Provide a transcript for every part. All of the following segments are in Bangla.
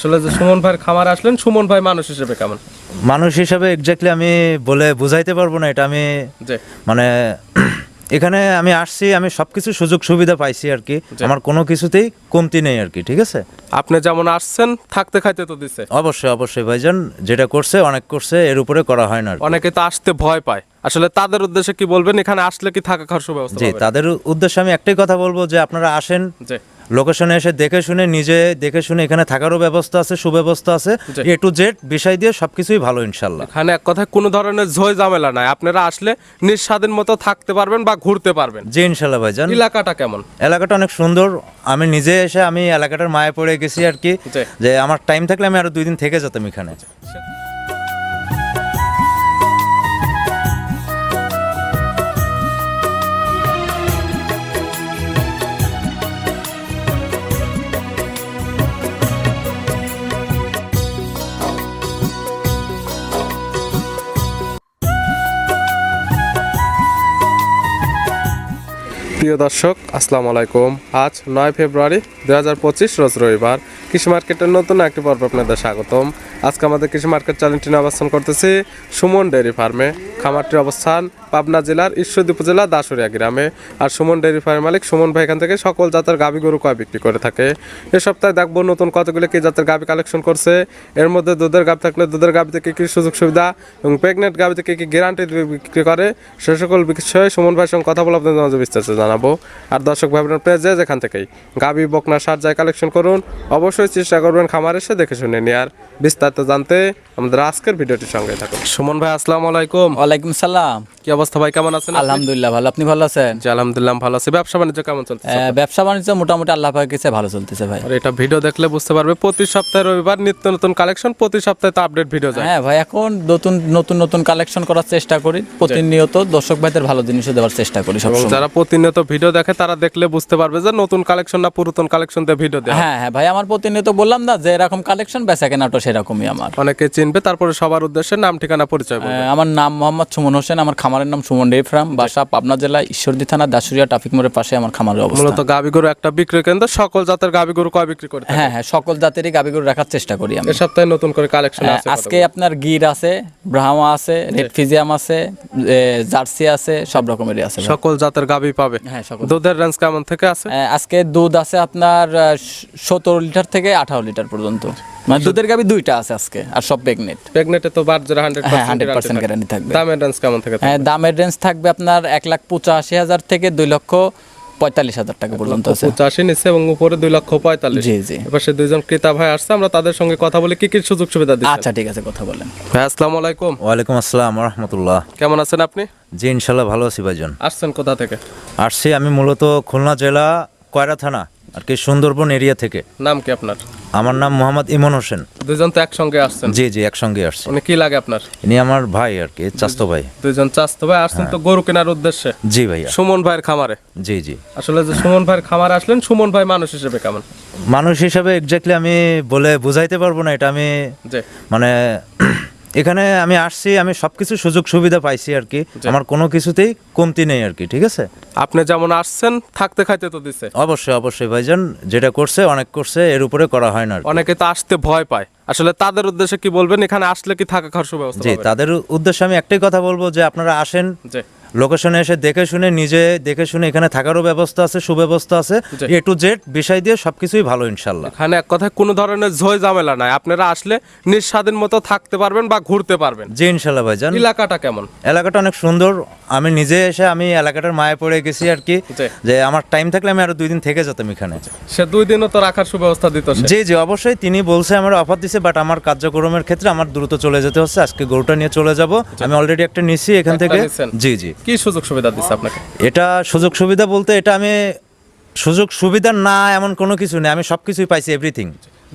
আসলে যে সুমন ভাইয়ের খামারে আসলেন, সুমন ভাই মানুষ হিসেবে কেমন? মানুষ হিসাবে এক্স্যাক্টলি আমি বলে বুঝাইতে পারবো না। এটা আমি জি মানে এখানে আমি আসছি, আমি সবকিছু সুযোগ সুবিধা পাইছি আর কি। আমার কোনো কিছুতেই কমতি নেই আর কি। ঠিক আছে, আপনি যেমন আসছেন থাকতে খাইতে তো দিছে। অবশ্যই অবশ্যই ভাইজান, যেটা করছে অনেক করছে, এর উপরে করা হয় না আর কি। অনেকে তো আসতে ভয় পায়, আসলে তাদের উদ্দেশ্যে কি বলবেন? এখানে আসলে কি থাকা খাওয়ার সুব্যবস্থা জি, পাবেন? তাদের উদ্দেশ্যে আমি একটাই কথা বলবো যে আপনারা আসেন, জি লোকেশনে এসে দেখে শুনে, নিজে দেখে শুনে, এখানে থাকারও ব্যবস্থা আছে, সুব্যবস্থা আছে, জি। এ টু জেড বিষয় দিয়ে সবকিছুই ভালো ইনশাল্লাহ। এখানে এক কথায় কোনো ধরনের ঝয় ঝামেলা নাই, আপনারা আসলে নিঃস্বাধীন মতো থাকতে পারবেন বা ঘুরতে পারবেন। জি ইনশাল্লাহ ভাইজান। এলাকাটা কেমন? এলাকাটা অনেক সুন্দর। আমি নিজে এসে আমি এলাকাটার মায়ে পড়ে গেছি আর কি, জি। যে আমার টাইম থাকলে আমি আরো 2 দিন থেকে যেতাম এখানে। প্রিয় দর্শক, আসসালামু আলাইকুম। আজ 9 ফেব্রুয়ারি 2025 রোজ রবিবার। কৃষি মার্কেটের নতুন একটি পর্ব আপনাদের স্বাগতম। আজকে আমাদের কৃষি মার্কেট চ্যানেলটি নিয়ে অবস্থান করতেছি সুমন ডেয়ারি ফার্মে। খামারটির অবস্থান পাবনা জেলার ঈশ্বরদী উপজেলা দাসুরিয়া গ্রামে। আর সুমন ডেয়ারি ফার্মের মালিক সুমন ভাই এখান থেকে সকল জাতের গাভী গরু কয় বিক্রি করে থাকে। এ সপ্তাহে দেখবো নতুন কতগুলো কি জাতের গাভী কালেকশন করছে, এর মধ্যে দুধের গাভী থাকলে দুধের গাভী থেকে কি সুযোগ সুবিধা এবং প্রেগনেন্ট গাভী থেকে কি গ্যারান্টি বিক্রি করে, সে সকল বিষয়ে সুমন ভাইয়ের সঙ্গে কথা বলে আপনাদের মাঝে বিস্তারিত জানাবো। আর দর্শক ভাই বোনের পেজে যেখান থেকেই গাভী বকনা সার যায় কালেকশন করুন, অবশ্যই চেষ্টা করবেন খামার এসে দেখে শুনে নিয়ে। আর বিস্তারিত জানতে আমাদের আজকের ভিডিওটির সঙ্গে থাকুন। সুমন ভাই আসসালামু আলাইকুম। ওয়ালাইকুম সালাম। কি অবস্থা ভাই, কেমন আছেন? আলহামদুলিল্লাহ ভালো, আপনি ভালো আছেন? জি আলহামদুলিল্লাহ ভালো আছি। ব্যবসা বাণিজ্য কেমন চলছে? ব্যবসা বাণিজ্য মোটামুটি আল্লাহ পাকের কাছে ভালো চলতেছে ভাই। আর এটা ভিডিও দেখলে বুঝতে পারবে প্রতি সপ্তাহে রবিবার নিত্য নতুন কালেকশন, প্রতি সপ্তাহে তো আপডেট ভিডিও যায়। হ্যাঁ ভাই, এখন নতুন নতুন নতুন কালেকশন করার চেষ্টা করি, প্রতিনিয়ত দর্শক ভাইদের ভালো জিনিসও দেওয়ার চেষ্টা করি এবং সবসময়। যারা প্রতিনিয়ত ভিডিও দেখে তারা দেখলে বুঝতে পারবে যে নতুন কালেকশন না পুরাতন কালেকশন দিয়ে ভিডিও দেয়। হ্যাঁ হ্যাঁ ভাই, আমার প্রতিনিয়ত বললাম না যে এরকম কালেকশন বেচা কেনাটা সেরকমই আমার। অনেকে চিনবে, তারপরে সবার উদ্দেশ্যে নাম ঠিকানা পরিচয় বলবে। আমার নাম মোহাম্মদ সুমন হোসেন, আমার খামারের নাম সুমন ডেয়ারি ফার্ম, বাসা পাবনা জেলা ঈশ্বরদী থানা দাসুরিয়া ট্রাফিক মোড়ের পাশে আমার খামারের অবস্থান। মূলত গাভী গরু একটা বিক্রি কেন্দ্র, সকল জাতের গাভী গরু কয় বিক্রি করে থাকে। হ্যাঁ হ্যাঁ, সকল জাতেরই গাভীগুলো রাখার চেষ্টা করি আমি। এই সপ্তাহে নতুন করে কালেকশন আছে আজকে আপনার গির আছে, ব্রাহ্মা আছে, রেড ফিজিয়াম আছে, জার্সি আছে, সব রকমেরই আছে ভাই। সকল জাতের গাভী পাবে। হ্যাঁ সকল। দুধের রেঞ্জ কেমন থেকে আছে? আজকে দুধ আছে আপনার 17 লিটার থেকে 18 লিটার পর্যন্ত। মানে দুধের গাভী 2টা আছে আজকে, আর সব প্রেগনেন্ট। প্রেগনেটে তো বারজোড়া 100% 100% গ্যারান্টি থাকবে। দামের রেঞ্জ কেমন থেকে থাকে? দামের রেঞ্জ থাকবে আপনার 1,85,000 থেকে 2,45,000 টাকা পর্যন্ত আছে। 85 নিচে এবং উপরে 2,45,000। জি জি। এবার সে দুইজন ক্রেতা ভাই আসছে, আমরা তাদের সঙ্গে কথা বলে কি কি সুযোগ সুবিধা দিচ্ছেন। আচ্ছা ঠিক আছে, কথা বলেন। ভাই আসসালামু আলাইকুম। ওয়ালাইকুম আসসালাম রহমতুল্লাহ। কেমন আছেন আপনি? জি ইনশাল্লাহ ভালো আছি ভাইজান। আসছেন কোথা থেকে? আসছি আমি মূলত খুলনা জেলা কয়রা থানা আর কি, সুন্দরবন এরিয়া থেকে। নাম কি আপনার? আমার নাম মোহাম্মদ ইমন হোসেন। দুইজন তো একসঙ্গে আসছেন। জি জি, একসঙ্গে আসছি। উনি কি লাগে আপনার? ইনি আমার ভাই আর কি, চাস্তো ভাই। দুইজন চাস্তো ভাই আসছেন তো গরু কেনার উদ্দেশ্যে জি ভাইয়া। সুমন ভাইয়ের খামারে। জি জি। আসলে যে সুমন ভাইয়ের খামারে আসলেন, সুমন ভাই মানুষ হিসেবে কেমন? মানুষ হিসাবে এক্স্যাক্টলি আমি বলে বুঝাইতে পারবো না। এটা আমি জি মানে এখানে আমি আসছি, আমি সবকিছু সুযোগ সুবিধা পাইছি আর কি। আমার কোনো কিছুতেই কমতি নেই আর কি। ঠিক আছে, আপনি যেমন আসছেন থাকতে খাইতে তো দিছে। অবশ্যই অবশ্যই ভাইজান, যেটা করছে অনেক করছে, এর উপরে করা হয় না আর কি। অনেকে তো আসতে ভয় পায়, আসলে তাদের উদ্দেশ্যে কি বলবেন? এখানে আসলে কি থাকা খাওয়ার সুব্যবস্থা জি, পাবেন? তাদের উদ্দেশ্যে আমি একটাই কথা বলবো যে আপনারা আসেন, জি লোকেশনে এসে দেখে শুনে, নিজে দেখে শুনে, এখানে থাকারও ব্যবস্থা আছে, সুব্যবস্থা আছে, জি। এ টু জেড বিষয় দিয়ে সবকিছুই ভালো ইনশাল্লাহ। এখানে এক কথায় কোনো ধরনের ঝয় ঝামেলা নাই, আপনারা আসলে নিঃস্বাধীন মতো থাকতে পারবেন বা ঘুরতে পারবেন। জি ইনশাল্লাহ ভাইজান। এলাকাটা কেমন? এলাকাটা অনেক সুন্দর। আমি নিজে এসে আমি এলাকাটার মায়ে পড়ে গেছি আর কি, জি। যে আমার টাইম থাকলে আমি আরো 2 দিন থেকে যেতাম এখানে। সে 2 দিনও তো রাখার সুব্যবস্থা দিত সে। জি জি অবশ্যই, তিনি বলছে, আমার অফার দিছে, বাট আমার কার্যক্রমের ক্ষেত্রে আমার দ্রুত চলে যেতে হচ্ছে। আজকে গরুটা নিয়ে চলে যাব, আমি অলরেডি একটা নিছি এখান একটা থেকে। নিছেন? জি জি। কি সুযোগ সুবিধা দিচ্ছে আপনাকে? এটা সুযোগ সুবিধা বলতে, এটা আমি সুযোগ সুবিধা না এমন কোনো কিছু নেই, আমি সবকিছুই পাইছি, এভরিথিং।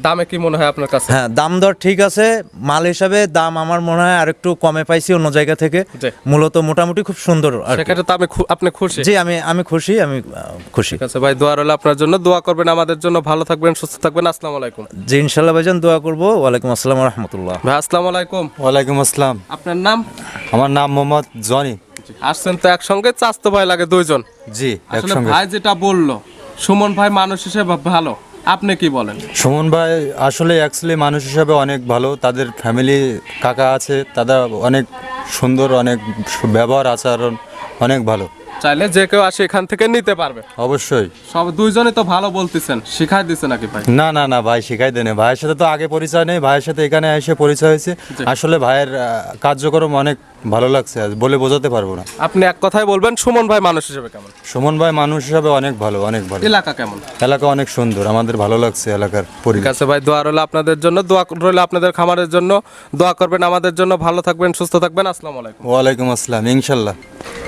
দামে কি মনে হয় আপনার কাছে? হ্যাঁ, দাম দর ঠিক আছে, মাল হিসাবে দাম আমার মনে হয় আরেকটু কমে পাইছি অন্য জায়গা থেকে। জি। মূলত মোটামুটি খুব সুন্দর আর কি। সেক্ষেত্রে তো আপনি খুশি? জি, আমি খুশি, আমি খুশি। ঠিক আছে ভাই, দোয়া রইল আপনার জন্য। দোয়া করবেন আমাদের জন্য। ভালো থাকবেন, সুস্থ থাকবেন। আসসালামু আলাইকুম। জি ইনশাল্লাহ ভাইজান, দোয়া করবো। ওয়ালাইকুম আসসালাম রহমতল। ভাই আসসালামু আলাইকুম। ওয়ালাইকুম আসসালাম। আপনার নাম? আমার নাম মোহাম্মদ জনি। আসছেন তো একসঙ্গে, চাস্তো ভাই লাগে দুইজন। জি, আসলে একসঙ্গে। ভাই যেটা বললো, সুমন ভাই মানুষ হিসেবে ভালো, আপনি কি বলেন? সুমন ভাই আসলে অ্যাকচুয়ালি মানুষ হিসাবে অনেক ভালো, তাদের ফ্যামিলি কাকা আছে, তারা অনেক সুন্দর, অনেক ব্যবহার আচরণ অনেক ভালো। চাইলে যে কেউ আসে এখান থেকে নিতে পারবে। অবশ্যই। সব দুইজনই তো ভালো বলতেছেন, শিখাই দিছে নাকি ভাই? না না না ভাই, শিখাই দেনে, ভাইয়ের সাথে তো আগে পরিচয় নেই, ভাইয়ের সাথে এখানে এসে পরিচয় হয়েছে। আসলে ভাইয়ের কার্যক্রম অনেক ভালো লাগছে, আজ বলে বোঝাতে পারবো না। আপনি এক কথায় বলবেন সুমন ভাই মানুষ হিসেবে কেমন? সুমন ভাই মানুষ হিসাবে অনেক ভালো, অনেক ভালো। এলাকা কেমন? এলাকা অনেক সুন্দর, আমাদের ভালো লাগছে এলাকার ঠিক পরিবেশ। আছে ভাই, দোয়া রইল আপনাদের জন্য, দোয়া রইল আপনাদের খামারের জন্য, দোয়া করবেন আমাদের জন্য। ভালো থাকবেন, সুস্থ থাকবেন। আসসালামু আলাইকুম। ওয়ালাইকুম আসসালাম, ইনশাল্লাহ।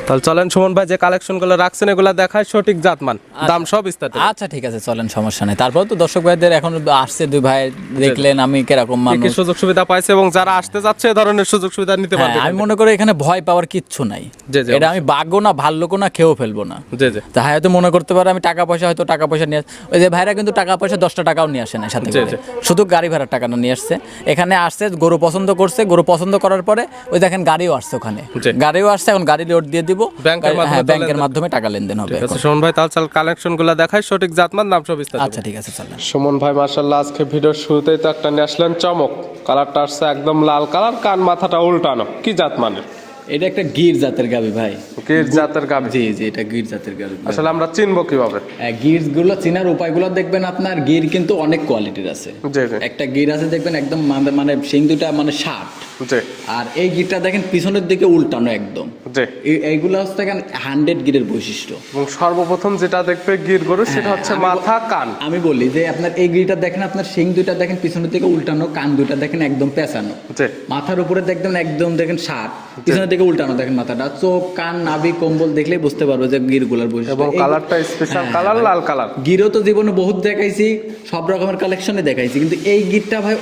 তাহলে চলেন সুমন ভাই যে কালেকশনগুলো রাখছেন এগুলা দেখায়, সঠিক জাতমান, দাম সব বিস্তারিত। আচ্ছা ঠিক আছে, চলেন, সমস্যা নেই। তারপর তো দর্শক ভাইদের এখন আসছে, দুই ভাই দেখলেন আমি কিরকম কি কি মানুষ। সুযোগ সুবিধা পাইছে এবং যারা আসতে যাচ্ছে এই ধরনের সুযোগ সুবিধা নিতে হ্যাঁ, পারবে। আমি মনে করি এখানে ভয় পাওয়ার কিচ্ছু নাই। জি, জি, এটা আমি বাঘও না, ভাল্লুকও না, খেয়েও ফেলবো না। জি জি তা হয়তো মনে করতে পারে আমি টাকা পয়সা, হয়তো টাকা পয়সা নিয়ে ওই যে ভাইরা কিন্তু টাকা পয়সা 10টা টাকাও নিয়ে আসে না সাথে জি, করে। জি। শুধু গাড়ি ভাড়ার টাকাটা নিয়ে আসছে। এখানে আসছে, গরু পছন্দ করছে, গরু পছন্দ করার পরে ওই দেখেন গাড়িও আসছে ওখানে, জি। গাড়িও আসছে, এখন গাড়ি লোড দিয়ে দিব। ব্যাংকের মাধ্যমে হ্যাঁ, তো ব্যাংকের লেনদেন। মাধ্যমে টাকা লেনদেন হবে ঠিক আছে এখন। সুমন ভাই, তাহলে কালেকশনগুলো দেখায়, সঠিক জাতমান, দাম সব বিস্তারিত। আচ্ছা ঠিক আছে, চলেন। সুমন ভাই মার্শাল্লাহ আজকে ভিডিওর শুরুতেই তো একটা নিয়ে আসলেন চমক, কালারটা আসছে একদম লাল কালার, কান মাথাটা উল্টানো, কি জাত মানের? এটা একটা গির জাতের গাবি ভাই। গির জাতের গাভী। জি জি, এটা গির জাতের গাবি। আসলে আমরা চিনবো কিভাবে? গির গুলো চেনার উপায়গুলো দেখবেন, আপনার গির কিন্তু অনেক কোয়ালিটির আছে। জি জি একটা গির আছে দেখবেন একদম মানে সিং দুটা মানে শার্ট, জি আর এই গিরটা দেখেন পিছনের দিকে উল্টানো একদম। জি। এইগুলো হচ্ছে দেখেন 100 গিরের বৈশিষ্ট্য। এবং সর্বপ্রথম যেটা দেখবে গির গরু সেটা হচ্ছে আমি মাথা কান। আমি বলি যে আপনার এই গিরটা দেখেন, আপনার সিং দুইটা দেখেন পিছনের দিকে উল্টানো, কান দুইটা দেখেন একদম পেঁচানো, জি মাথার উপরে দেখবেন একদম দেখেন শার্ট, পিছনের দিকে উল্টানো দেখেন মাথাটা, চোখ কান নাভি কম্বল দেখলেই বুঝতে পারবে যে গির গুলার বৈশিষ্ট্য। এবং এই- কালারটা স্পেশাল হ্যাঁ, কালার, ভাই। লাল কালার। গিরও তো জীবনে বহুত দেখাইছি, সব রকমের কালেকশনে দেখাইছি, কিন্তু এই গিরটা ভাই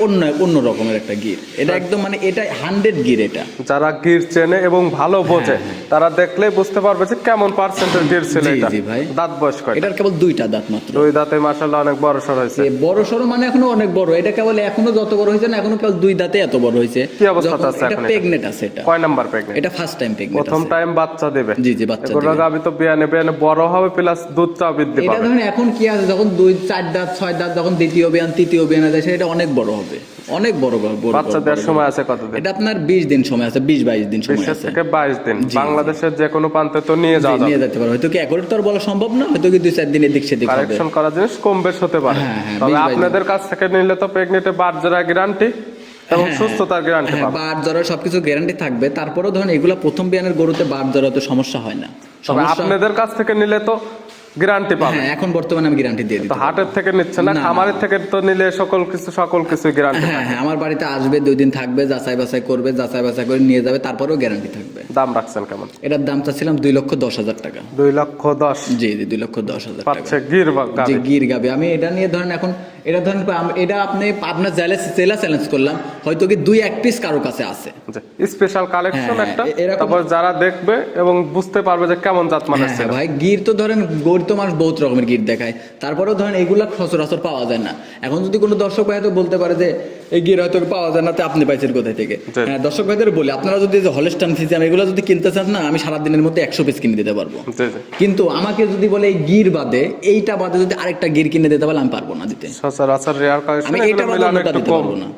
অন্য রকমের একটা গির। এটা একদম মানে এটা 100 গির এটা। যারা গির চেনে এবং ভালো বোঝে তারা দেখলেই বুঝতে পারবে যে কেমন পার্সেন্টের গির ছিল জি, এটা। জি ভাই। দাঁত বয়স কয়টা? এটার কেবল 2টা দাঁত মাত্র। দুই দাঁতে মাশাআল্লাহ অনেক বড় সর হয়েছে। এ বড় সড়ো মানে এখনো অনেক বড়, এটা কেবল এখনো যত বড় হয়েছে না, এখনো কেবল 2 দাঁতে এত বড় হয়েছে। কি অবস্থাতে যখন- আছে এটা এখন এটা? প্রেগনেন্ট আছে এটা। কয় নাম্বার প্রেগনেন্ট? এটা ফার্স্ট টাইম প্রেগনেন্ট প্রথম আছে। টাইম বাচ্চা দেবে। জি জি, বাচ্চা এগুলো দিবে। গাবি তো বিয়ানে বিয়ানে বড় হবে, প্লাস দুধটাও বৃদ্ধি এটা পাবে। ধরেন এখন কি আছে, যখন 2-4 দাঁত 6 দাঁত, যখন দ্বিতীয় বিয়ান তৃতীয় বিয়ান আছে, সেটা অনেক বড় হবে, অনেক বড় বড়। বাচ্চা দেওয়ার সময় আছে কতদিন? এটা আপনার 20 দিন সময় আছে, 20-22 দিন সময় 20 আছে। থেকে 22 দিন। জি। বাংলাদেশের যে কোনো প্রান্তে তো নিয়ে জি, যাওয়া নিয়ে যাবে। যেতে পারো, হয়তো কি একরে তো আর বলা সম্ভব না, হয়তো কি 2-4 দিন এদিক সেদিক হবে। কারেকশন করা জিনিস কম বেশ হতে পারে। হ্যাঁ, হ্যাঁ, তবে 20-22 আপনাদের কাছ থেকে নিলে তো প্রেগনেন্টে বাচ্চারা গ্যারান্টি এবং সুস্থতার গ্যারান্টি হ্যাঁ, পাবে। বার জ্বরের সবকিছু গ্যারান্টি থাকবে। তারপরেও ধরেন এগুলা প্রথম বিয়ানের গরুতে বার জ্বরে তো সমস্যা হয় না। তবে সমস্যা আপনাদের কাছ থেকে নিলে তো গ্যারান্টি পাবে। হ্যাঁ, এখন বর্তমানে আমি গ্যারান্টি দিয়ে দিই। তো হাটের থেকে নিচ্ছে না, না, খামারের থেকে তো নিলে সকল কিছু গ্যারান্টি হ্যাঁ হ্যাঁ, আমার বাড়িতে আসবে, 2 দিন থাকবে, যাচাই বাছাই করবে, যাচাই বাছাই করে নিয়ে যাবে, তারপরেও গ্যারান্টি থাকবে। দাম রাখছেন কেমন? এটার দাম চাচ্ছিলাম 2,10,000 টাকা। 2,10,000 জি জি, 2,10,000 টাকা। পাচ্ছে গির বা যে গাভী। গির গাবে, আমি এটা নিয়ে ধরেন এখন এটা ধরেন এটা আপনি আপনার চ্যালেঞ্জ করলাম, হয়তো কি 2-1 পিস কারো কাছে আছে। স্পেশাল কালেকশন হ্যাঁ, একটা, এরকম- তারপর যারা দেখবে এবং বুঝতে পারবে যে কেমন জাত মানের হ্যাঁ ছিল। ভাই, গির তো ধরেন গরু তো মানুষ বহুত রকমের গির দেখায়, তারপরেও ধরেন এগুলা সচরাচর পাওয়া যায় না। এখন যদি কোনো দর্শক ভাই হয়তো বলতে পারে যে এই গির হয়তো পাওয়া যায় না, তো আপনি পাইছেন কোথায় থেকে? জি। হ্যাঁ, দর্শক ভাইদের বলি, আপনারা যদি হলস্টাইন ফ্রিজিয়ান এগুলো যদি কিনতে চান না, আমি সারাদিনের মধ্যে 100 পিস কিনে দিতে পারবো। জি জি। কিন্তু আমাকে যদি বলে এই গির বাদে, এইটা বাদে যদি আরেকটা গির কিনে দিতে পারলে আমি পারবো না দিতে। সচরাচর রেয়ার কালেকশন, আমি এগুলো এইটা বাদে মিলানো অন্যটা একটু দিতে কম। পারবো না।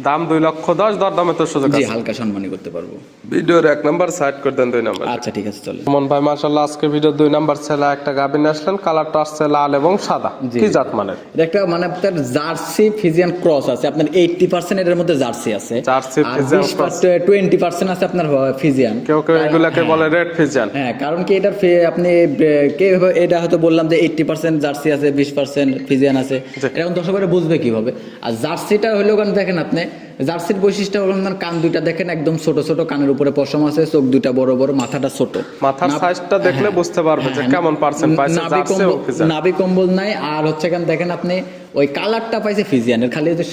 দাম 2,10,000, দরদামে তো সুযোগ জি, আছে। হালকা সম্মানী করতে পারবো। ভিডিওর 1 নাম্বার সাইড করে দেন, 2 নাম্বার। আচ্ছা ঠিক আছে, চলে। সুমন ভাই মাশাআল্লাহ আজকে ভিডিও 2 নাম্বার ছেলে একটা গাভী নিয়ে আসলেন, কালারটা আসছে লাল এবং সাদা, জি। কি জাত মানের? এটা একটা মানে আপনার জার্সি ফিজিয়ান ক্রস আছে, আপনার 80% এর মধ্যে জার্সি আছে, জার্সি আর ফিজিয়ান 20% আছে আপনার ফিজিয়ান। কেউ কেউ এগুলাকে বলে রেড ফিজিয়ান। হ্যাঁ, কারণ কি এটার আপনি এটা হয়তো বললাম যে 80% জার্সি আছে, 20% ফিজিয়ান আছে, এরকম দর্শকরা বুঝবে কিভাবে? আর জার্সিটা হলো কারণ দেখেন আপনি, জার্সির বৈশিষ্ট্য হলো আপনার কান দুইটা দেখেন একদম ছোট ছোট, কানের উপরে পশম আছে, চোখ দুইটা বড় বড়, মাথাটা ছোট, মাথার সাইজটা দেখলে বুঝতে পারবে যে কেমন পার্সেন্ট পাইছে জার্সি ও ফিজিয়ান। নাভি কম্বল নাই। আর হচ্ছে কেন দেখেন আপনি ওই কালারটা পাইছে ফিজিয়ানের, খালি যে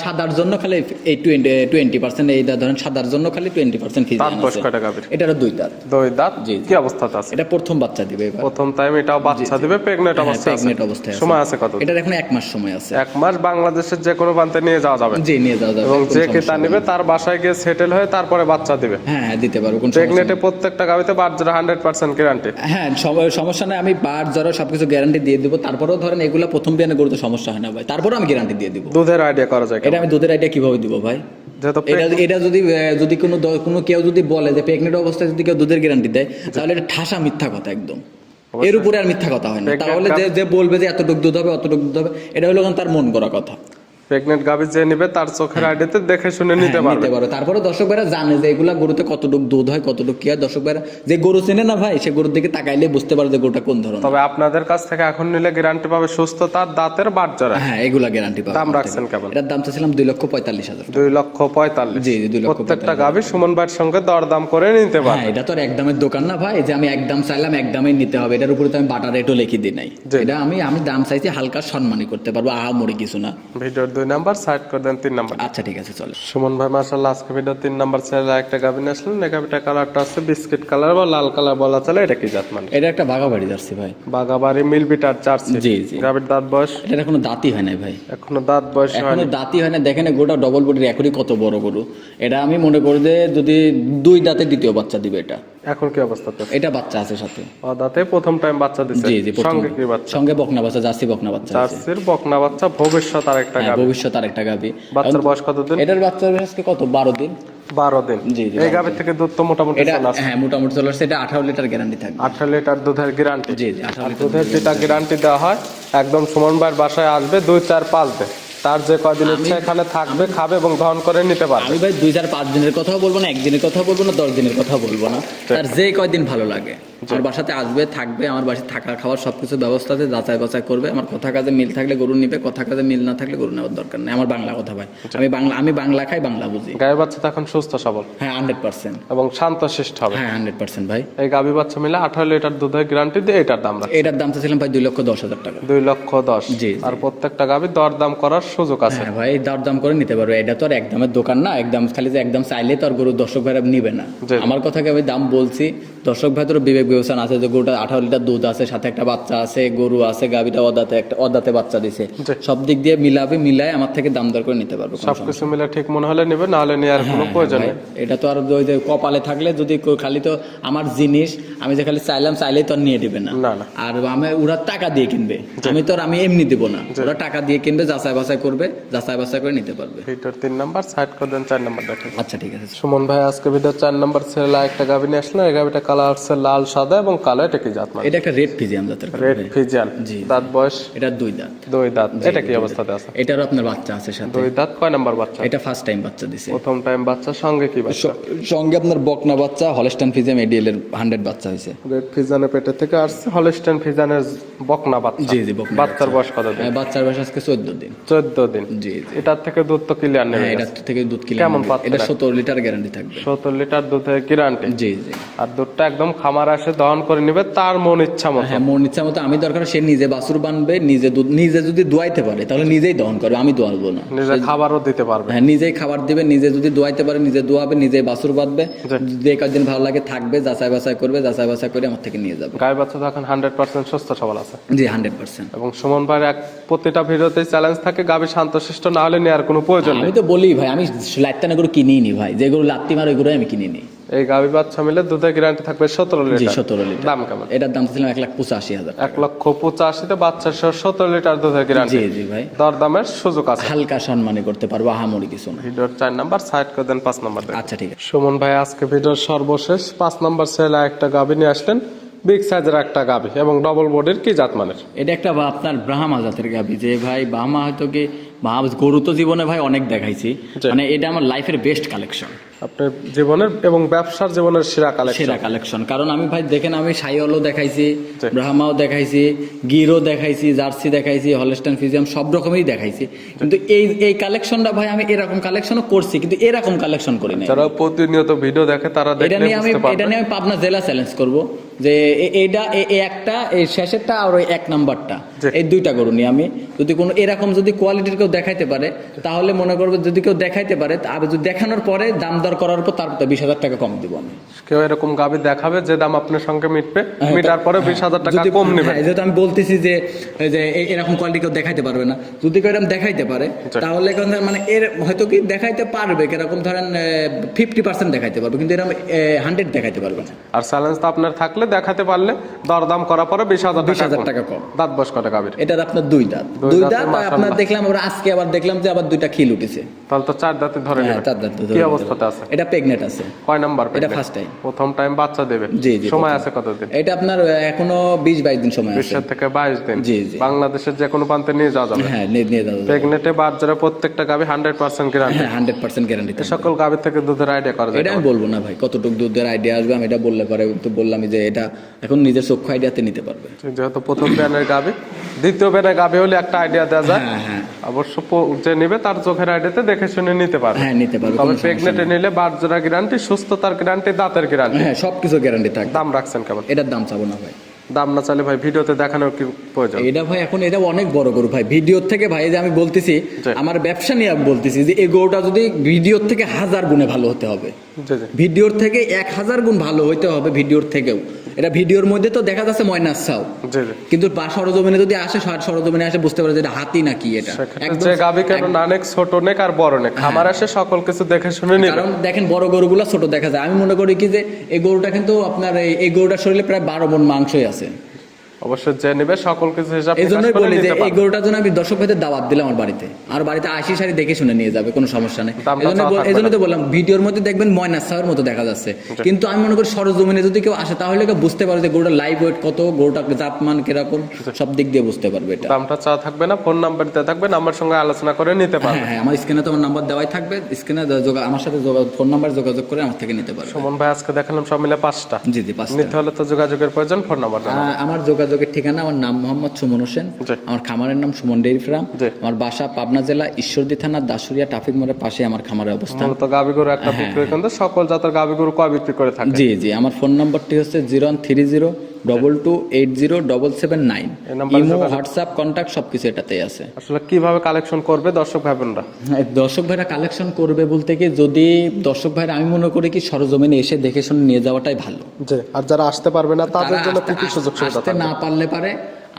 সাদার জন্য খালি এই 20% এইটা ধরেন সাদার জন্য খালি 20% দাঁত ফিজিয়ান বয়স আছে। কয়টা গাভীর? এটারও 2 দাঁত। 2 দাঁত। জি, কি অবস্থাতে আছে? এটা প্রথম বাচ্চা দিবে এবার। প্রথম টাইম এটাও বাচ্চা দিবে, প্রেগন্যান্ট অবস্থায় আছে। প্রেগনেন্ট অবস্থায় আছে। সময় আছে কত? এটার এখন 1 মাস সময় আছে। 1 মাস বাংলাদেশের যে কোনো প্রান্তে নিয়ে যাওয়া যাবে। জি, নিয়ে যাওয়া যাবে। এবং কোনো যে সমস্যা ক্রেতা নেবে তার বাসায় গিয়ে সেটেল হয়ে তারপরে বাচ্চা দিবে। হ্যাঁ, দিতে পারবো, কোনো সমস্যা প্রেগনেন্টে নেই। প্রত্যেকটা গাভীতে বাচ্চারা 100% গ্যারান্টি। হ্যাঁ, সমস্যা নাই, আমি বার জ্বর সবকিছু গ্যারান্টি দিয়ে দিব। তারপরেও ধরেন এগুলো প্রথম বিয়ানে গরুতে সমস্যা হয় না ভাই, তারপরেও আমি গ্যারান্টি দিয়ে দিব। দুধের আইডিয়া করা যায় এটা আমি দুধের আইডিয়া কিভাবে দিব ভাই? যেহেতু এটা যদি কোনো কেউ যদি বলে যে প্রেগনেন্ট অবস্থায় যদি কেউ দুধের গ্যারান্টি দেয়, তাহলে এটা ঠাসা মিথ্যা কথা একদম। এর উপরে আর মিথ্যা কথা হয় না। তাহলে যে বলবে যে এতটুকু দুধ হবে অতটুকু দুধ হবে, এটা হলো তার মন করা কথা। প্রেগনেন্ট গাভী যে নিবে তার চোখের আইডিয়াতে দেখে শুনে নিতে পারবে। নিতে পারো। তারপরে দর্শক ভাইরা জানে যে এগুলা গরুতে কতটুকু দুধ হয়, কতটুকু কি হয়। দর্শক ভাইরা যে গরু চেনে না ভাই, সে গরুর দিকে তাকাইলে বুঝতে পারে যে গরুটা কোন ধরনের। তবে আপনাদের কাছ থেকে এখন নিলে গ্যারান্টি পাবে সুস্থতার, দাঁতের, বাটজরা। হ্যাঁ, এগুলা গ্যারান্টি পাবে। দাম রাখছেন কেমন? এটার দাম চাচ্ছিলাম 2,45,000। 2,45,000। জি, 2,45,000। প্রত্যেকটা গাভী সুমন ভাইয়ের সঙ্গে দরদাম করে নিতে পারবে। হ্যাঁ, এটা তো আর একদমের দোকান না ভাই যে আমি একদম চাইলাম একদমই নিতে হবে। এটার উপরে তো আমি বাটার রেটও লিখে দিই নাই। এটা আমি দাম চাইছি হালকা সম্মানই করতে পারবো, আহামরি কিছু না। ভিডিওর 2 নাম্বার সাইড করে দেন, 3 নাম্বার। আচ্ছা, ঠিক আছে, চলো। সুমন ভাই মাশাআল্লাহ আজকে ভিডিও 3 নাম্বার ছেলে একটা গাভী নিয়ে আসলেন। এই গাভীটা কালারটা আছে বিস্কিট কালার বা লাল কালার বলা চলে। এটা কি জাত মানে? এটা একটা বাঘাবাড়ি জার্সি ভাই। বাগাবাড়ি মিল বিটার জার্সি। জি, জি। গাভীর দাঁত বয়স? এটা এখনো দাঁতই হয় নাই ভাই। এখনো দাঁত বয়স এখনো হয়নি। দাঁতই হয় না। দেখেন গোটা ডবল বডির একই কত বড় গরু। এটা আমি মনে করি যে যদি 2 দাঁতে দ্বিতীয় বাচ্চা দিবে এটা। এখন কি অবস্থাতে আছে? এটা বাচ্চা আছে সাথে। ও দাঁতে প্রথম টাইম বাচ্চা দিছে। জি, জি, প্রথম। সঙ্গে কি বাচ্চা? সঙ্গে বকনা বাচ্চা, জার্সি বকনা বাচ্চা আছে। জার্সির বকনা বাচ্চা, ভবিষ্যৎ আরেকটা হ্যাঁ, গাভী। ভবিষ্যৎ আরেকটা গাভী। বাচ্চার বয়স কতদিন? এটার বাচ্চার বয়স আজকে কত? 12 দিন। 12 দিন। জি, জি, এই গাভীর থেকে দুধ তো মোটামুটি এটা চলে আসছে। হ্যাঁ, মোটামুটি চলে আসছে। এটা 18 লিটার গ্যারান্টি থাকবে। 18 লিটার দুধের গ্যারান্টি। জি, জি, 18 লিটার। দুধের যেটা গ্যারান্টি দেওয়া হয় একদম সুমন ভাইয়ের বাসায় আসবে, 2-4 পালবে, তার যে কয়দিন ইচ্ছে এখানে থাকবে, খাবে এবং দহন করে নিতে পারবে। আমি ভাই 2-4-5 দিনের কথাও বলবো না, 1 দিনের কথা বলবো না, 10 দিনের কথা বলবো না। তার যে কয়দিন ভালো লাগে আমার বাসাতে আসবে, থাকবে। আমার বাসায় থাকা খাওয়ার সবকিছু ব্যবস্থা আছে, যাচাই বাছাই করবে। আমার কথা কাজে মিল থাকলে গরু নিবে, কথা কাজে মিল না থাকলে গরু নেওয়ার দরকার নেই। আমার বাংলা কথা ভাই, আমি বাংলা খাই, বাংলা বুঝি। গায়ের বাচ্চা তো এখন সুস্থ সবল। হ্যাঁ, 100%। এবং শান্তশিষ্ট হবে। হ্যাঁ, 100% ভাই। এই গাভী বাচ্চা মিলে 18 লিটার দুধের গ্যারান্টি দিয়ে এটার দাম রাখছে এটার দাম চাচ্ছিলাম ভাই 2,10,000 টাকা। 2,10,000। জি, জি। আর প্রত্যেকটা গাভী দরদাম করার সুযোগ আছে। হ্যাঁ ভাই, দরদাম করে নিতে পারবে। এটা তো আর একদমের দোকান না, একদম খালি যে একদম চাইলে তো আর গরু দর্শক ভাইরা নিবে না। জি। আমার কথাকে আমি দাম বলছি, দর্শক ভাই তোর বিবেক বিবেচনা আছে যে গরুটা 18 লিটার দুধ আছে, সাথে একটা বাচ্চা আছে, গরু আছে, গাভীটা অদাতে বাচ্চা দিছে। জি। সব দিক দিয়ে মিলাই আমার থেকে দাম দর করে নিতে পারবে। কোনো সমস্যা সবকিছু মিলে ঠিক মনে হলে নিবে, না হলে নেওয়ার কোনো নেই। প্রয়োজন ভাই, নেই। এটা তো আর ওই যে কপালে থাকলে যদি খালি তো আমার জিনিস আমি যে খালি চাইলেই তো আর নিয়ে দিবে না। না, না। আর ওরা টাকা দিয়ে কিনবে, আমি এমনি দেবো না। ওরা টাকা দিয়ে কিনবে, যাচাই বাছাই করবে, যাচাই বাছাই করে নিতে পারবে। ভিডিওর 3 নাম্বার সাইড করে দেন, 4 নাম্বার দেখেন। আচ্ছা, ঠিক আছে। সুমন ভাই আজকে ভিডিও 4 নাম্বার ছেলে একটা গাভী নিয়ে আসলেন। এই গাভীটা কালার হচ্ছে লাল, সাদা এবং কালো। এটা কি জাত মানে? এটা একটা রেড ফিজিয়াম জাতের গাভী রেড ভাই। ফিজিয়ান। জি। দাঁত বয়স? এটা 2 দাঁত। 2 দাঁত। এটা কি অবস্থাতে আছে? এটারও আপনার বাচ্চা আছে সাথে। 2 দাঁত। কয় নাম্বার বাচ্চা? এটা ফার্স্ট টাইম বাচ্চা দিছে। প্রথম টাইম বাচ্চা। সঙ্গে কি বাচ্চা? সঙ্গে আপনার বকনা বাচ্চা, হলস্টাইন ফিজিয়াম এডিএল এর 100 বাচ্চা হয়েছে। রেড ফিজানের পেটে থেকে আসছে হলস্টাইন ফিজানের বকনা বাচ্চা। জি, জি, বকনা বাচ্চার বয়স কত দিন? বাচ্চার বয়স আজকে 14 দিন। 14 দিন। জি, জি। এটার থেকে দুধ তো ক্লিয়ার নেবে। হ্যাঁ, এটা থেকে দুধ কিলো কেমন পাচ্ছেন? এটা 17 লিটার গ্যারান্টি থাকবে। 17 লিটার দুধের গ্যারান্টি। জি, জি। আর দুধটা একদম খামার আসে দহন করে নিবে তার মন ইচ্ছা মতো। হ্যাঁ, মন ইচ্ছা মতো। আমি দরকার সে নিজে বাছুর বানবে, নিজে যদি দোয়াইতে পারে তাহলে নিজেই দহন করবে, আমি দোয়াবো না। নিজে খাবারও দিতে পারবে। হ্যাঁ, নিজেই খাবার দিবে, নিজে যদি দোয়াইতে পারে নিজে দোয়াবে, নিজে বাছুর বাঁধবে। যে কয়েকদিন ভালো লাগে থাকবে, যাচাই বাছাই করবে, যাচাই বাছাই করে আমার থেকে নিয়ে যাবে। গায়ে বাচ্চা তো এখন 100% সুস্থ সবল আছে। জি, 100%। এবং সুমন ভাইয়ের প্রতিটা ভিডিওতে চ্যালেঞ্জ থাকে, গাভী শান্তশিষ্ট না হলে নেওয়ার কোনো প্রয়োজন নেই। আমি তো বলি ভাই, আমি লাত্তানা গরু কিনিই নি ভাই, যে গরু লাত্তি মার ওই গরু আমি কিনি নি। এই গাভী বাচ্চা মিলে দুধের গ্যারান্টি থাকবে 17 জি, লিটার। 17 লিটার। দাম কেমন? এটার দাম ছিল 1,85,000। 1,85,000 বাচ্চা সহ 17 লিটার দুধের গ্যারান্টি। জি, জি ভাই। দরদামের সুযোগ আছে। হালকা সম্মানী করতে পারবো, আহামরি কিছু না। ভিডিওর 4 নাম্বার সাইড করে দেন, 5 নাম্বার দেখেন। আচ্ছা, ঠিক আছে। সুমন ভাই আজকে ভিডিওর সর্বশেষ 5 নাম্বার ছেলে একটা গাভী নিয়ে আসলেন। বিগ সাইজের একটা গাভী এবং ডবল বডির। কি জাত মানের? এটা একটা আপনার ব্রাহ্মা জাতের গাভী। যে ভাই ব্রাহ্মা হয়তো কি গরু তো জীবনে ভাই অনেক দেখাইছি, মানে এটা আমার লাইফের বেস্ট কালেকশন। আপনার জীবনের এবং ব্যবসার জীবনের সেরা কালেকশন। কারণ আমি ভাই দেখেন, আমি সাইওয়ালও দেখাইছি, ব্রাহ্মাও দেখাইছি, গিরও দেখাইছি, জার্সি দেখাইছি, হলস্টাইন ফিজিয়াম সব রকমেরই দেখাইছি। কিন্তু এই কালেকশনটা ভাই আমি এরকম কালেকশনও করছি, কিন্তু এরকম কালেকশন করি না। যারা প্রতিনিয়ত ভিডিও দেখে তারা এটা নিয়ে আমি পাবনা জেলা চ্যালেঞ্জ করব। যে এইটা এই একটা এই শেষেরটা আর ওই 1 নাম্বারটা, জি। এই দুইটা গরু নিয়ে আমি যদি কোনো এরকম যদি কোয়ালিটির কেউ দেখাইতে পারে তাহলে মনে করবো, যদি কেউ দেখাইতে পারে আর যদি দেখানোর পরে দাম দর করার পর তার 20,000 টাকা কম দিব আমি। কেউ এরকম গাভী দেখাবে যে দাম আপনার সঙ্গে মিটবে, হ্যাঁ, মিটার পরে 20,000 টাকা যদি- কম নেবে। হ্যাঁ, যেহেতু আমি বলতেছি যে যে এরকম কোয়ালিটি কেউ দেখাইতে পারবে না, যদি কেউ এরকম দেখাইতে পারে তাহলে এখন মানে এর হয়তো কি দেখাইতে পারবে, কিরকম ধরেন 50% দেখাইতে পারবে, কিন্তু এরকম 100 দেখাইতে পারবে না। আর চ্যালেঞ্জ তো আপনার থাকলে দেখাতে পারলে দরদাম করার পরে 20,000 20,000 টাকা কম। দাঁত বয়স কটা গাভীর? এটার আপনার 2 দাঁত, দুই 2 দাঁতের দাঁত। আর মাশাআল্লাহ। আপনার দেখলাম আমরা আজকে আবার দেখলাম যে আবার 2টা খিল উঠেছে। তাহলে তো 4 দাঁতে ধরে হ্যাঁ, নেবে। 4 দাঁত কি অবস্থাতে আছে? এটা প্রেগনেন্ট আছে। কয় নাম্বার? এটা ফার্স্ট টাইম। প্রথম টাইম বাচ্চা দেবে। জি, জি, সময় প্রথম। আছে কতদিন? এটা আপনার এখনো 20-22 দিন সময় আছে। 20 থেকে 22 দিন। জি, জি। বাংলাদেশের যে কোনো প্রান্তে নিয়ে যাওয়া যাবে। হ্যাঁ, নিয়ে যাওয়া যাবে। প্রেগনেটে বাচ্চারা প্রত্যেকটা গাভী 100% গ্যারান্টি। হ্যাঁ, 100% গ্যারান্টি। এই সকল গাভী থেকে দুধের আইডিয়া করা যায়। এটা আমি বলবো না ভাই কতটুকু দুধের আইডিয়া আসবে, আমি এটা বললে পরে তো বললামই যে এটা এখন নিজের চক্ষু আইডিয়াতে নিতে পারবে। যেহেতু প্রথম ব্যানের গাভী, দ্বিতীয় ব্যানের গাভী হলে একটা আইডিয়া দেওয়া যায়। হ্যাঁ, হ্যাঁ। অবশ্য যে নেবে তার চোখের আইডিয়াতে দেখে শুনে নিতে পারবে। হ্যাঁ, নিতে পারবে, তবে কোনো সমস্যা প্রেগনেটে নিলে বাচ্চারা গ্যারান্টি, সুস্থতার গ্যারান্টি, দাঁতের গ্যারান্টি। হ্যাঁ, সবকিছু গ্যারান্টি থাকবে। দাম রাখছেন কেমন? এটার দাম চাবো না ভাই। দাম না চাইলে ভাই ভিডিওতে দেখানোর কি প্রয়োজন? এটা ভাই এখন এটা অনেক বড় গরু ভাই, ভিডিওর থেকে ভাই যে আমি বলতেছি জি। আমার ব্যবসা নিয়ে আমি বলতেছি যে এই গরুটা যদি ভিডিওর থেকে 1000 গুণে ভালো হতে হবে, জি জি। ভিডিওর থেকে 1000 গুণ ভালো হইতে হবে, ভিডিওর থেকেও। এটা ভিডিওর মধ্যে তো দেখা যাচ্ছে ময়নাস ছাও, জি জি। কিন্তু সরজমিনে যদি আসে, সরজমিনে আসে বুঝতে পারে যে এটা হাতি নাকি এটা। সেক্ষেত্রে যে গাভী কেন না নেক, ছোট নেক আর বড় নেক, খামার আসে সকল কিছু দেখে শুনে নিবে। কারণ দেখেন বড় গরুগুলো ছোট দেখা যায়, আমি মনে করি কি যে এই গরুটা কিন্তু আপনার এই গরুটার শরীরে প্রায় 12 মণ মাংসই আছে। অবশ্যই যে নেবে সকল কিছু হিসাব এই জন্যই নিকাশ করে বলি যে নিতে এই পারবে। গরুটার জন্য আমি দর্শক ভাইদের দাওয়াত দিলাম আমার বাড়িতে, আর বাড়িতে 80 সারি দেখে শুনে নিয়ে যাবে, কোনো সমস্যা নেই। দামটা এই জন্য চাওয়া থাকবে এই জন্য না। তো বললাম ভিডিওর মধ্যে দেখবেন ময়না ছাওয়ের মতো দেখা যাচ্ছে, কিন্তু আমি মনে করি সরজমিনে যদি কেউ আসে তাহলে কেউ বুঝতে পারে যে গরুটার লাইভ ওয়েট কত, গরুটার জাতমান কিরকম, সব দিক দিয়ে বুঝতে পারবে এটা। দামটা চাওয়া থাকবে না, ফোন নাম্বার দিতে থাকবে, আমার সঙ্গে আলোচনা করে নিতে পারবে। হ্যাঁ, হ্যাঁ, আমার স্ক্রিনে তো আমার নাম্বার দেওয়াই থাকবে, স্ক্রিনে আমার সাথে ফোন নাম্বার যোগাযোগ করে আমার থেকে নিতে পারবে। সুমন ভাই আজকে দেখালাম সব মিলে 5টা। জি জি, 5টা। নিতে হলে তো যোগাযোগের প্রয়োজন, ফোন নাম্বার জানাবেন। আমার যোগাযোগের ঠিকানা, আমার নাম মোহাম্মদ সুমন হোসেন, জি। আমার খামারের নাম সুমন ডেইরি ফার্ম, জি। আমার বাসা পাবনা জেলা ঈশ্বরদী থানা দাসুরিয়া ট্রাফিক মোড়ের পাশে আমার খামারের অবস্থান। মূলত গাভী গরু একটা বিক্রি কিন্তু সকল জাতের গাভী গরু কয় বিক্রি করে থাকে? জি জি, আমার ফোন নাম্বারটি হচ্ছে 0130228779। এই নাম্বারে ইমো, যোগাযোগ- হোয়াটসঅ্যাপ, কন্ট্যাক্ট সবকিছু এটাতেই আছে। আসলে কিভাবে কালেকশন করবে দর্শক ভাই বোনরা? হ্যাঁ, দর্শক ভাইরা কালেকশন করবে বলতে কি, যদি দর্শক ভাইরা আমি মনে করি কি সরজমিনে এসে দেখে শুনে নিয়ে যাওয়াটাই ভালো। জি। আর যারা আসতে পারবে না তাদের তারা জন্য কি কি সুযোগ সুবিধা আসতে থাকবে? না পারলে পারে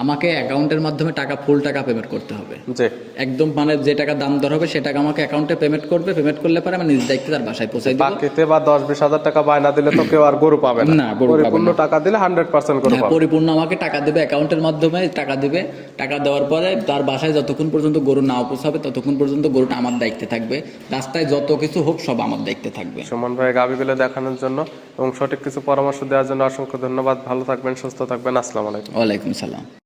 আমাকে অ্যাকাউন্টের মাধ্যমে ফুল টাকা পেমেন্ট করতে হবে। জি। একদম মানে যে টাকা দাম দর হবে সে টাকা আমাকে অ্যাকাউন্টে পেমেন্ট করবে, পেমেন্ট করলে পরে আমি নিজ দায়িত্বে তার বাসায় পৌঁছাই দেবো। বাকিতে বা 10-20 হাজার টাকা বায়না দিলে তো কেউ আর গরু পাবে না। না, গরু পাবে পরিপূর্ণ না। টাকা দিলে 100% গরু হ্যাঁ, পাবে। পরিপূর্ণ আমাকে টাকা দেবে, অ্যাকাউন্টের মাধ্যমে টাকা দেবে। টাকা দেওয়ার পরে তার বাসায় যতক্ষণ পর্যন্ত গরু না পৌঁছাবে ততক্ষণ পর্যন্ত গরুটা আমার দায়িত্বে থাকবে, রাস্তায় যত কিছু হোক সব আমার দায়িত্বে থাকবে। সুমন ভাই গাভীগুলো দেখানোর জন্য এবং সঠিক কিছু পরামর্শ দেওয়ার জন্য অসংখ্য ধন্যবাদ। ভালো থাকবেন, সুস্থ থাকবেন। আসসালামু আলাইকুম। ওয়ালাইকুম সালাম।